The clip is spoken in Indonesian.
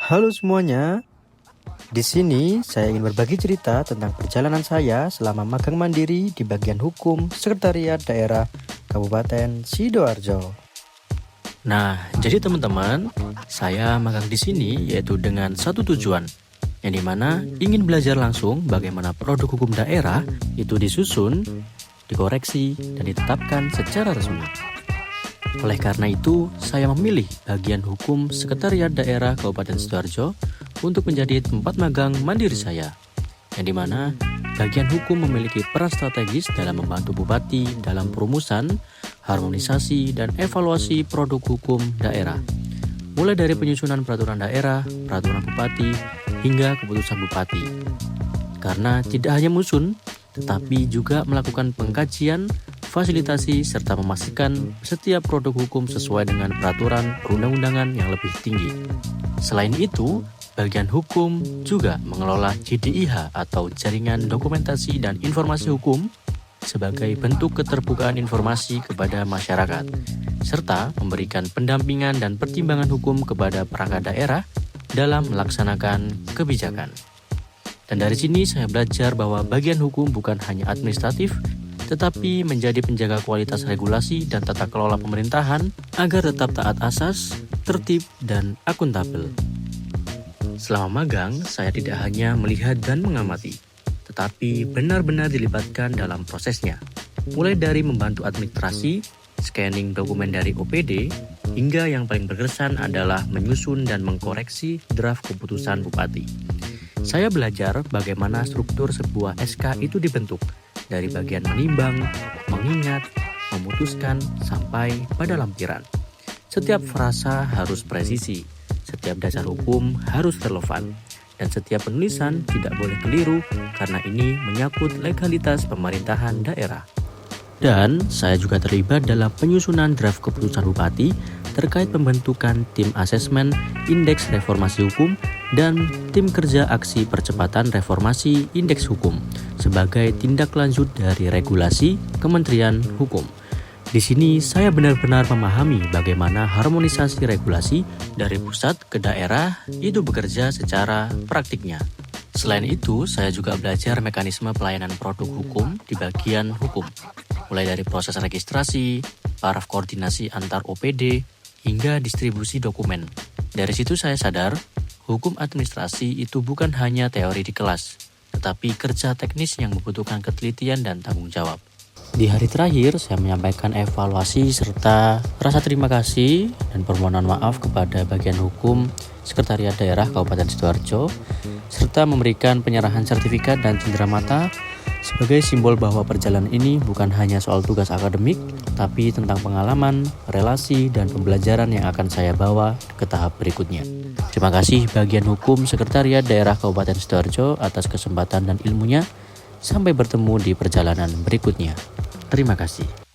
Halo semuanya, di sini saya ingin berbagi cerita tentang perjalanan saya selama magang mandiri di bagian hukum Sekretariat Daerah Kabupaten Sidoarjo. Nah, jadi teman-teman, saya magang di sini yaitu dengan satu tujuan, yang dimana ingin belajar langsung bagaimana produk hukum daerah itu disusun, dikoreksi, dan ditetapkan secara resmi. Oleh karena itu, saya memilih bagian hukum Sekretariat Daerah Kabupaten Sidoarjo untuk menjadi tempat magang mandiri saya, yang dimana bagian hukum memiliki peran strategis dalam membantu bupati dalam perumusan, harmonisasi, dan evaluasi produk hukum daerah, mulai dari penyusunan peraturan daerah, peraturan bupati, hingga keputusan bupati. Karena tidak hanya menyusun, tetapi juga melakukan pengkajian, fasilitasi, serta memastikan setiap produk hukum sesuai dengan peraturan perundang-undangan yang lebih tinggi. Selain itu, bagian hukum juga mengelola JDIH atau Jaringan Dokumentasi dan Informasi Hukum sebagai bentuk keterbukaan informasi kepada masyarakat, serta memberikan pendampingan dan pertimbangan hukum kepada perangkat daerah dalam melaksanakan kebijakan. Dan dari sini saya belajar bahwa bagian hukum bukan hanya administratif, tetapi menjadi penjaga kualitas regulasi dan tata kelola pemerintahan agar tetap taat asas, tertib, dan akuntabel. Selama magang, saya tidak hanya melihat dan mengamati, tetapi benar-benar dilibatkan dalam prosesnya. Mulai dari membantu administrasi, scanning dokumen dari OPD, hingga yang paling berkesan adalah menyusun dan mengkoreksi draft keputusan bupati. Saya belajar bagaimana struktur sebuah SK itu dibentuk, dari bagian menimbang, mengingat, memutuskan, sampai pada lampiran. Setiap frasa harus presisi, setiap dasar hukum harus relevan, dan setiap penulisan tidak boleh keliru karena ini menyangkut legalitas pemerintahan daerah. Dan saya juga terlibat dalam penyusunan draft keputusan bupati terkait pembentukan tim asesmen indeks reformasi hukum dan tim kerja aksi percepatan reformasi indeks hukum sebagai tindak lanjut dari regulasi Kementerian Hukum. Di sini saya benar-benar memahami bagaimana harmonisasi regulasi dari pusat ke daerah itu bekerja secara praktiknya. Selain itu, saya juga belajar mekanisme pelayanan produk hukum di bagian hukum, mulai dari proses registrasi, paraf koordinasi antar OPD, hingga distribusi dokumen. Dari situ saya sadar, hukum administrasi itu bukan hanya teori di kelas, tetapi kerja teknis yang membutuhkan ketelitian dan tanggung jawab. Di hari terakhir, saya menyampaikan evaluasi serta rasa terima kasih dan permohonan maaf kepada bagian hukum Sekretariat Daerah Kabupaten Sidoarjo, serta memberikan penyerahan sertifikat dan cenderamata sebagai simbol bahwa perjalanan ini bukan hanya soal tugas akademik, tapi tentang pengalaman, relasi, dan pembelajaran yang akan saya bawa ke tahap berikutnya. Terima kasih bagian hukum Sekretariat Daerah Kabupaten Sidoarjo atas kesempatan dan ilmunya. Sampai bertemu di perjalanan berikutnya. Terima kasih.